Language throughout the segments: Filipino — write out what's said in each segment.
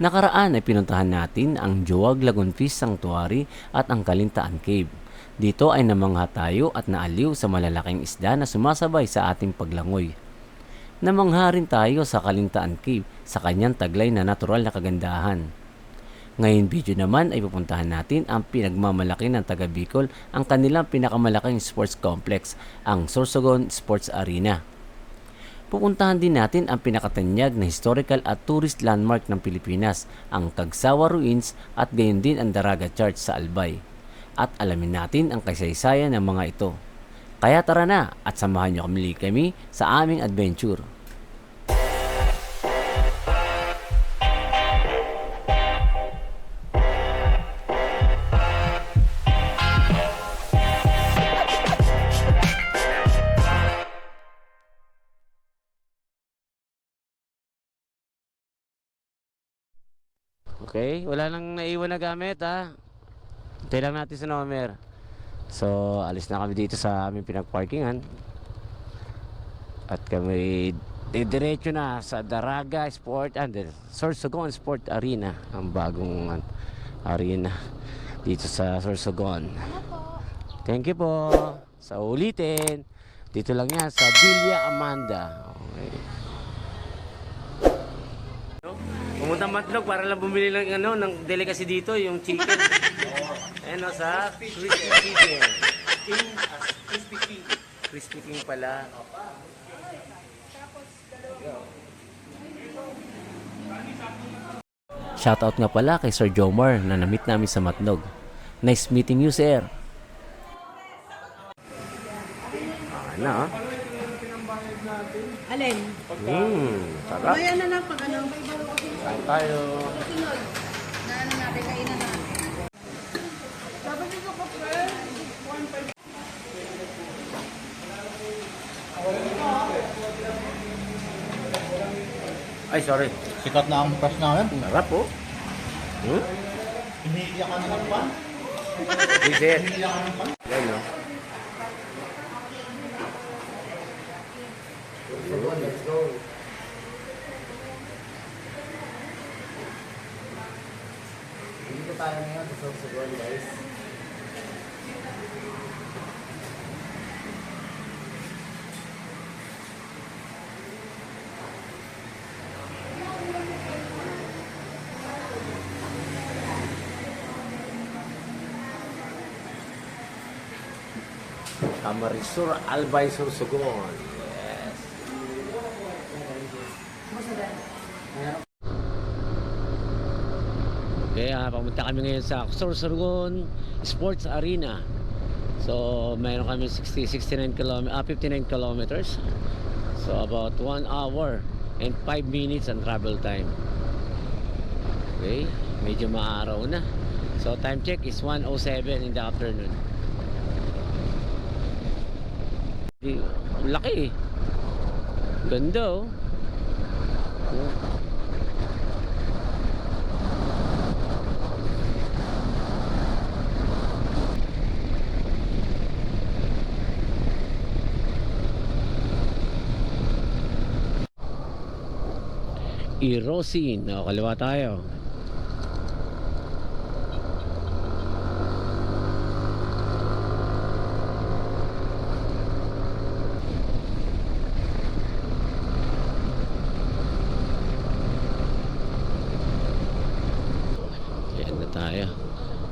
Nakaraan ay pinuntahan natin ang Joag Lagoon Fish Sanctuary at ang Kalintaan Cave. Dito ay namangha tayo at naaliw sa malalaking isda na sumasabay sa ating paglangoy. Namangha rin tayo sa Kalintaan Cave sa kanyang taglay na natural na kagandahan. Ngayon video naman ay pupuntahan natin ang pinagmamalaki ng taga Bicol, ang kanilang pinakamalaking sports complex, ang Sorsogon Sports Arena. Pupuntahan din natin ang pinakatanyag na historical at tourist landmark ng Pilipinas, ang Cagsawa Ruins at gayon din ang Daraga Church sa Albay. At alamin natin ang kasaysayan ng mga ito. Kaya tara na at samahan niyo kami sa aming adventure. Okay, wala nang naiwan na gamit ha. Hintay lang natin sa number. So, alis na kami dito sa aming pinagparkingan. At kami diretso na sa Daraga Sport and Sorsogon Sport Arena, ang bagong arena dito sa Sorsogon. Thank you po. Sa ulitin, dito lang yan sa Villa Amanda. Okay. Pumunta Matlog para lang bumili ng delicacy dito, yung chicken. Ayan o, sa Crispy Chicken. Crispy King. Crispy King pala. Shoutout nga pala kay Sir Jomar na na-meet namin sa Matlog. Nice meeting you, sir. Ano? Alin? Sarap. Bayan na lang pag ano. Kain tayo. Sunod. Na ano natin, kainan natin. Ay, sorry. Sikat na ang press namin. Sarap po. Iniiyak ka na ng pan. Visit. Iniiyak ka ng pan. Yan, no? Let's go. Dito tayo ngayon sa Sorsogon, guys. Camarisur Albay Sorsogon. Kaya pumunta kami ngayon sa Sorsogon Sports Arena. So mayroon kami 59 kilometers. So about 1 hour and 5 minutes ang travel time. Okay, medyo maaraw na. So time check is 1:07 in the afternoon. Laki eh. Ganda oh. Irosin. O, kaliwa tayo. Yan na tayo.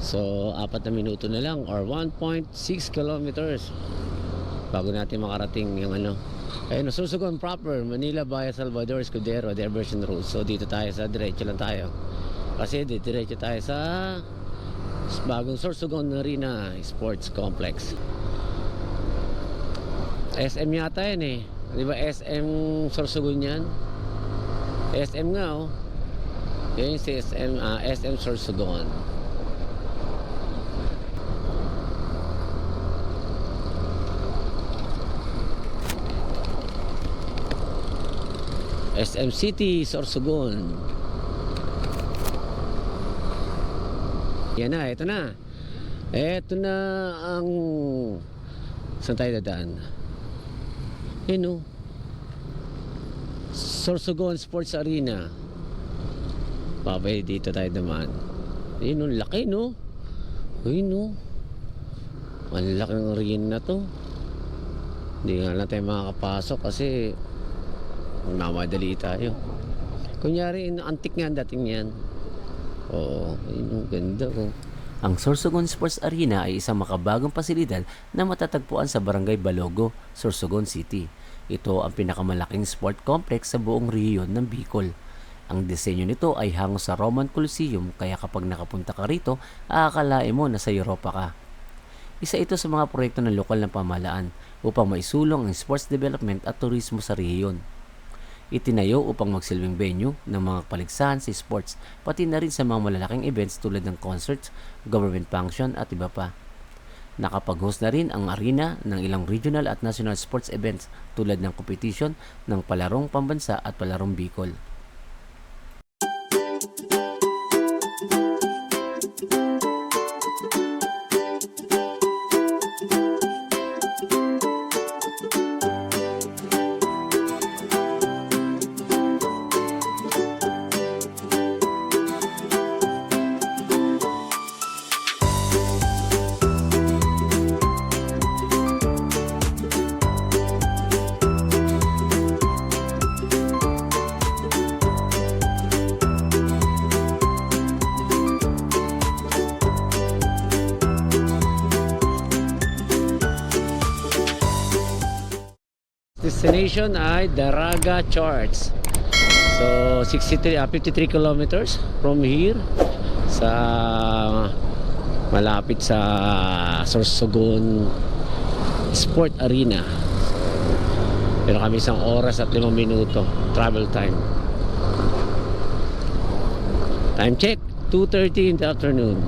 So, 4 na minuto na lang or 1.6 kilometers bago natin makarating yung ano. Ayun, Sorsogon proper, Manila via Salvador Escudero, Diversion Road. So dito tayo sa diretso lang tayo. Kasi diretso tayo sa bagong Sorsogon Arena Sports Complex. SM yata yan eh. Di ba SM Sorsogon yan? SM nga oh. Yan yung si SM Sorsogon. SM City, Sorsogon. Yan na, ito na. Ito na ang... Saan tayo dadaan? Yan o. Sorsogon Sports Arena. Papay, dito tayo dumaan. Ayun, ang laki, no? Ayun, no? Ang laki ng rin na to. Hindi nga lang tayo makakapasok kasi mamadali tayo. Kunyari, antik nga dating yan. Oo, ayun, ang ganda, oh. Ang Sorsogon Sports Arena ay isang makabagong pasilidad na matatagpuan sa Barangay Balogo, Sorsogon City. Ito ang pinakamalaking sport complex sa buong rehiyon ng Bicol. Ang disenyo nito ay hango sa Roman Coliseum kaya kapag nakapunta ka rito, aakalain mo na sa Europa ka. Isa ito sa mga proyekto ng lokal na pamahalaan upang maisulong ang sports development at turismo sa rehiyon. Itinayo upang magsilbing venue ng mga paligsahan sa sports pati na rin sa mga malalaking events tulad ng concerts, government function at iba pa. Nakapag-host na rin ang arena ng ilang regional at national sports events tulad ng competition ng palarong pambansa at palarong Bicol. Destination ay Daraga Church. So 53 kilometers from here sa malapit sa Sorsogon Sport Arena. Pero kami 1 oras at 5 minuto travel time. Time check 2:30 in the afternoon.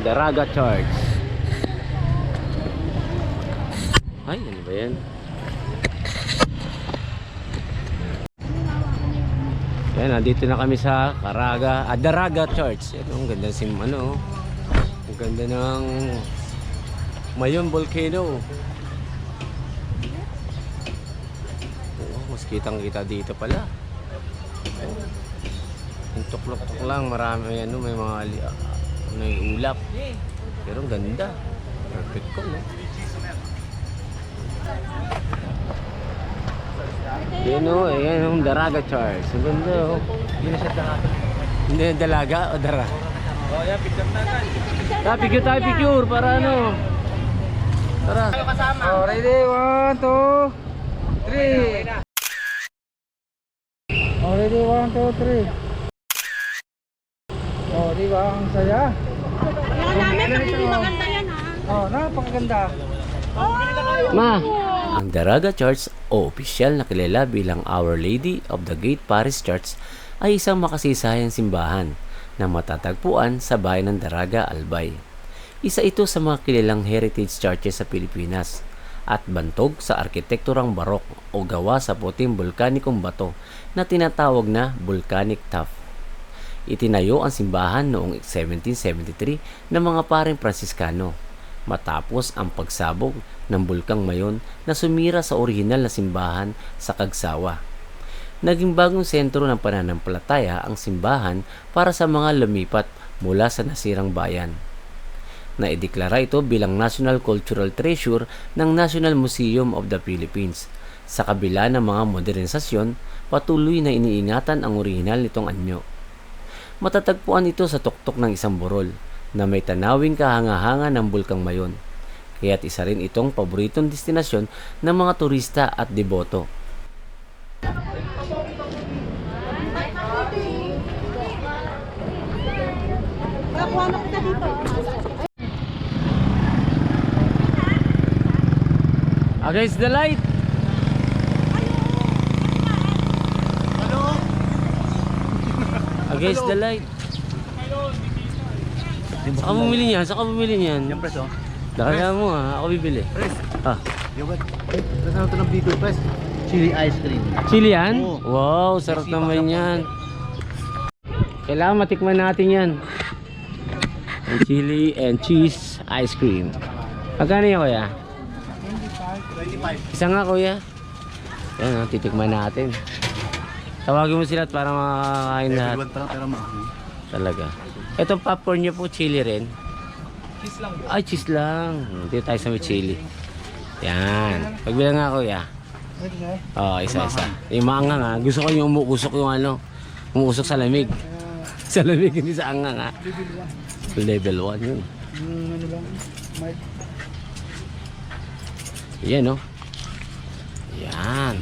Daraga Church. Ay, ano ba yan? Yan, nandito na kami sa Daraga Church. Ito, ang ganda ang ganda ng Mayon Volcano. Oh, kitang kita dito pala. Yung tuklok-tok lang, marami ano, may mga may ulap. Pero ang ganda. Perfect ko, no? Yan o, ayan yung Daraga Charles. Ang ganda, oh. Hindi na siya dalaga. Hindi yung dalaga o dara? Oh, yeah, picture na agad. Picture tayo, picture, para ano. Tara. Oh, ready? 1, 2, 3. Oh, ready? 1, 2, 3. Oh, di ba? Ang saya. Yan namin, pagiging maganda yan ha. Oh, napakaganda. Ma! Ang Daraga Church o opisyal na kilala bilang Our Lady of the Gate Parish Church ay isang makasisayang simbahan na matatagpuan sa bayan ng Daraga, Albay. Isa ito sa mga kilalang heritage churches sa Pilipinas at bantog sa arkitekturang barok o gawa sa puting bulkanikong bato na tinatawag na volcanic tuff. Itinayo ang simbahan noong 1773 ng mga paring Fransiskano matapos ang pagsabog ng bulkang Mayon na sumira sa orihinal na simbahan sa Kagsawa. Naging bagong sentro ng pananampalataya ang simbahan para sa mga lumipat mula sa nasirang bayan. Naideklara ito bilang National Cultural Treasure ng National Museum of the Philippines. Sa kabila ng mga modernisasyon, patuloy na iniingatan ang orihinal nitong anyo. Matatagpuan ito sa tuktok ng isang burol na may tanawing kahanga-hanga ng bulkang Mayon. Kaya't isa rin itong paboritong destinasyon ng mga turista at deboto. Nakakuha na kita dito. Against the light! Against the light. Saan ka bumili niyan? Saan ka bumili niyan? Yung press, oh. Daka mo ha, ako bibili. Press. Ah, Yogurt. Press na ito ng bigger press. Chili ice cream. chili yan? Oo. Wow, sarap naman yan. Kailangan matikman natin yan. Ang chili and cheese ice cream. Magkano yan, kuya? 25. Isa nga, kuya. Yan, titikman natin. Tawagin mo sila at para makakain lahat. Everyone pa pero mahal. Talaga. Itong popcorn niyo po, chili rin. Cheese lang. Ay, cheese lang. Dito tayo sa may chili. Yan. Pagbilang nga, kuya. Oo, isa-isa. Yung maangang ha. Gusto ko yung umuusok yung ano. Umuusok sa lamig. Sa lamig, hindi sa angang ha. Level 1 yun. Ano lang? Mic. Yan, no? Yan.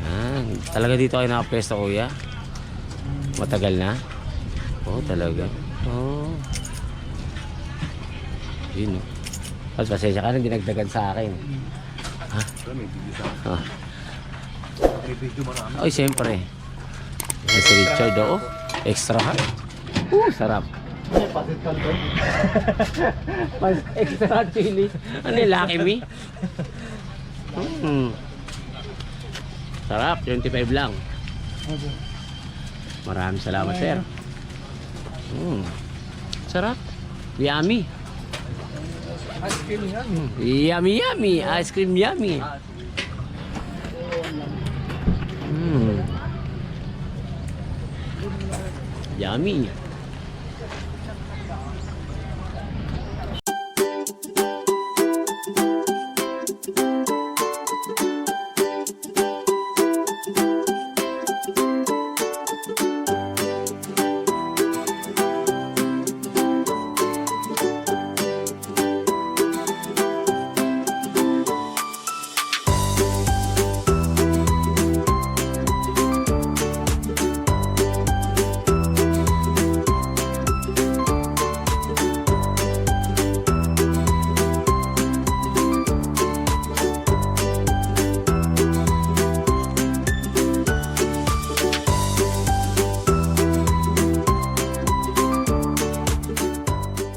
Yan. Talaga dito kayo nakapesto, kuya? Matagal na? Oo, talaga. Oo. Yun, no? Mas pasensya ka na, dinagdagan sa akin. Ha? Ah. May video marami. Ay, siyempre. Yan si Richard, oo. Extra hot. Sarap. May pasit ka doon. Mas extra chili. Ano yung Lucky Me? Sarap, 25 lang. Maraming salamat, sir. Sarap. Yummy. Ice cream yan. Yummy, yummy. Ice cream yummy. Yummy.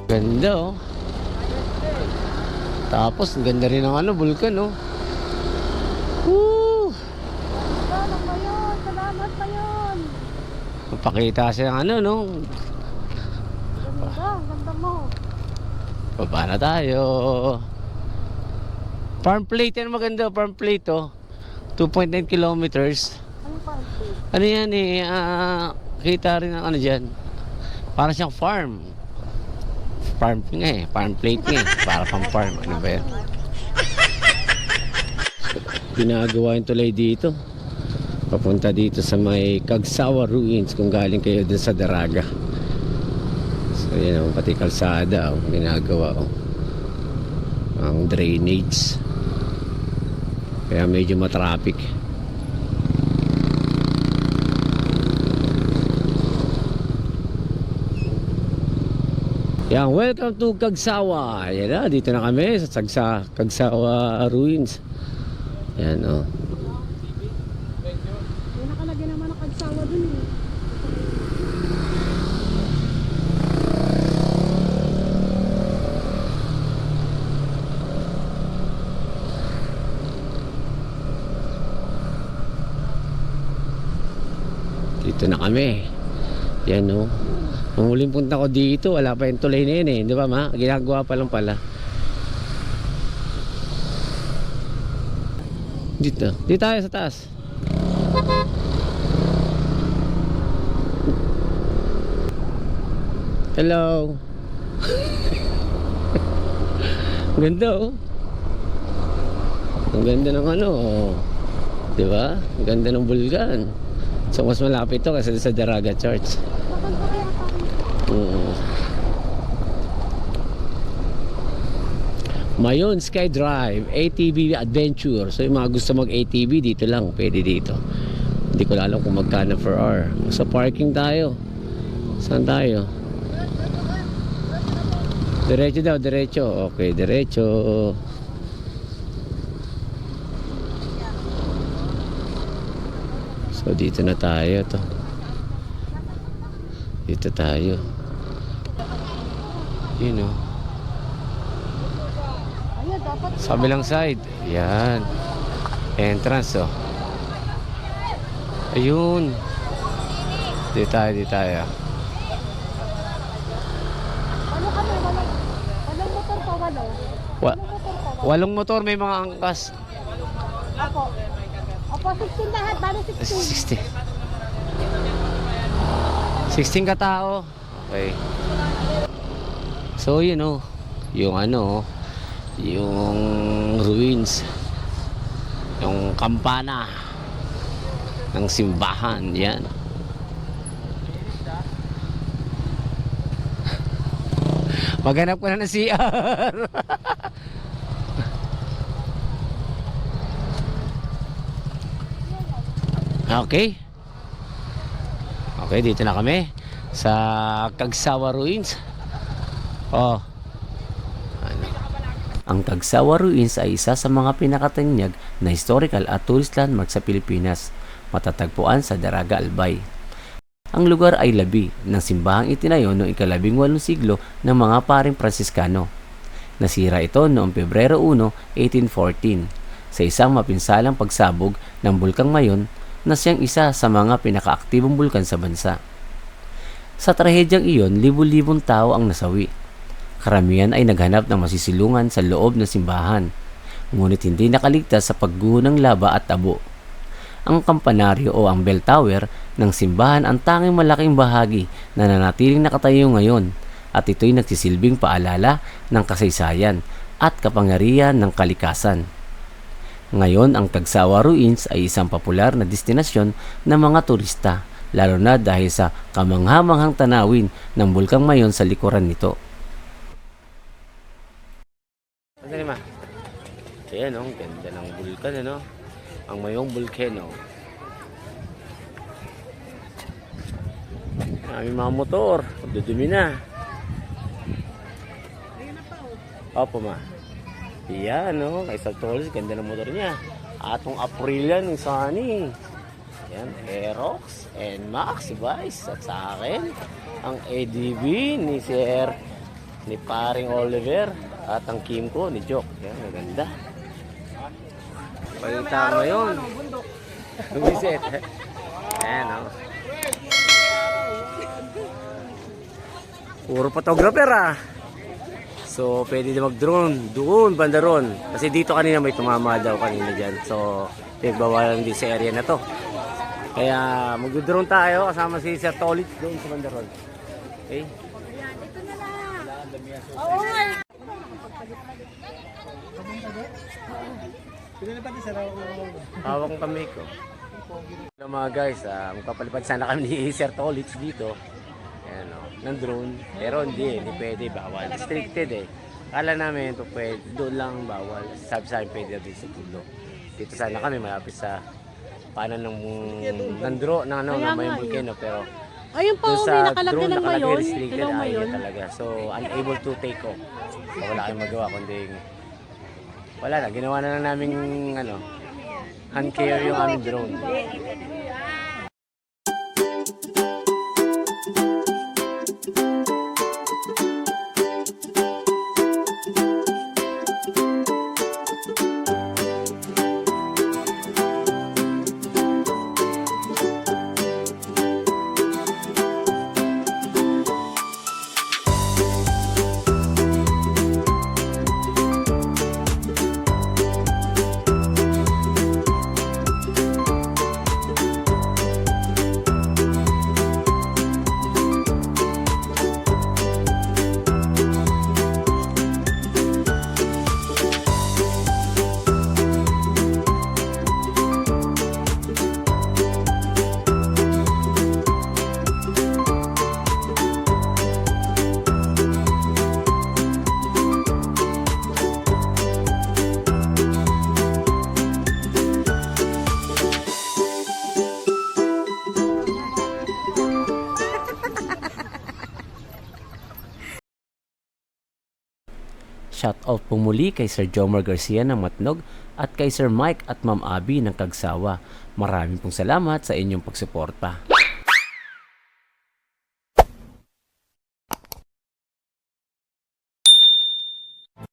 Ganda, oh. Tapos, ang ganda rin ng ano, bulkan, oh. Woo! Salamat pa yun. Salamat pa yun. Mapakita siya ng ano, no? Ganda, ganda mo. Baba na tayo. Farm plate yan maganda, farm plate, oh. 2.9 kilometers. Ano pa? Ano yan eh, kita rin ang ano dyan. Para siyang farm. Farm nga eh, farm plate nga eh. Para pang farm, ano ba yan? Ginagawa yung tulay dito. Papunta dito sa may Kagsawa Ruins kung galing kayo dun sa Daraga. So yan o, pati kalsada o, ginagawa o. Ang drainage. Kaya medyo matraffic. Yan, welcome to Kagsawa. Yan na, dito na kami sa Kagsawa Ruins. Yan o. May nakalagay naman ang Kagsawa dun eh. Dito na kami. Yan o. Ang huling punta ko dito, wala pa yung tulay na yun eh. Di ba ma? Ginagawa pa lang pala. Dito. Dito tayo sa taas. Hello. Ang ganda oh. Ang ganda ng ano oh. Di ba? Ang ganda ng bulkan. So mas malapit to kasi sa Daraga Church. Bakal pa kaya pa? Mayon Sky Drive ATV Adventure. So yung mga gusto mag ATV dito lang, pwede dito. Hindi ko alam kung magkano per hour. Sa parking tayo. Saan tayo? Diretso daw, diretso. Okay, diretso. So dito na tayo to. Dito tayo. Yun o. Ayun, dapat Sa kabilang side. Yan. Entrance oh. Ayun. Dito tayo, dito tayo. ano kami, walang motor pa, walo. Wa- Walang motor pa, walo. Walong motor, may mga angkas. Ako. Ako, 16 lahat, bali 16. 60. 16 katao. Okay. So yun oh. Yung ano oh. Yung ruins. Yung kampana ng simbahan. Yan. Maghanap ko na ng CR. Okay. Okay, dito na kami sa Kagsawa Ruins. Oh. Ano? Ang Kagsawa Ruins ay isa sa mga pinakatanyag na historical at tourist landmark sa Pilipinas, matatagpuan sa Daraga, Albay. Ang lugar ay labi ng simbahang itinayo noong ika-18 siglo ng mga paring Fransiskano. Nasira ito noong Pebrero 1, 1814 sa isang mapinsalang pagsabog ng Bulkang Mayon na siyang isa sa mga pinakaaktibong bulkan sa bansa. Sa trahedyang iyon, libu-libong tao ang nasawi. Karamihan ay naghanap ng masisilungan sa loob ng simbahan, ngunit hindi nakaligtas sa pagguho ng laba at tabo. Ang kampanaryo o ang bell tower ng simbahan ang tanging malaking bahagi na nanatiling nakatayo ngayon, at ito'y nagsisilbing paalala ng kasaysayan at kapangyarihan ng kalikasan. Ngayon, ang Kagsawa Ruins ay isang popular na destinasyon ng mga turista, lalo na dahil sa kamanghamanghang tanawin ng Bulkang Mayon sa likuran nito. Ano ma? Ayan o, ganda ng bulkan ano? Ang Mayong Volcano. May mga motor, dudumi na. Opo ma. Yan no, kay Saltolis, ganda ng motor niya. Atong Aprilia ng Sunny. Yan, Aerox, NMAX, Vice. At sa akin, ang ADV ni Sir, ni paring Oliver. At ang Kimco ni Joke. Yan, maganda. Pagkita mo yun. Bumisit. Yan o. Puro photographer ah. So, pwede na mag-drone. Doon, banda ron. Kasi dito kanina may tumama daw kanina dyan. So, pinagbawalan din sa area na to. Kaya, mag-drone tayo kasama si Sir Tolit doon sa banda ron. Okay? Ito na lang. Oo nga. Hawak ang kamay ko. Hello mga guys, magpapalipad sana kami ni Sir Tolit dito. Ayan o, ng drone. Pero hindi pwede, bawal. Restricted eh. Kala namin ito pwede, doon lang bawal. Sabi sa akin pwede din sa tulo. Dito sana kami malapit sa panan ng drone, ng may volcano. Pero Ayun po, doon sa may nakalagay drone lang nakalagay ngayon. restricted Ilaw area ngayon. talaga. So unable to take off. So, wala kayong magawa kundi wala na, ginawa na lang namin hand carry yung aming drone. Shout out po muli kay Sir Jomar Garcia ng Matnog at kay Sir Mike at Ma'am Abby ng Kagsawa. Maraming pong salamat sa inyong pagsuporta.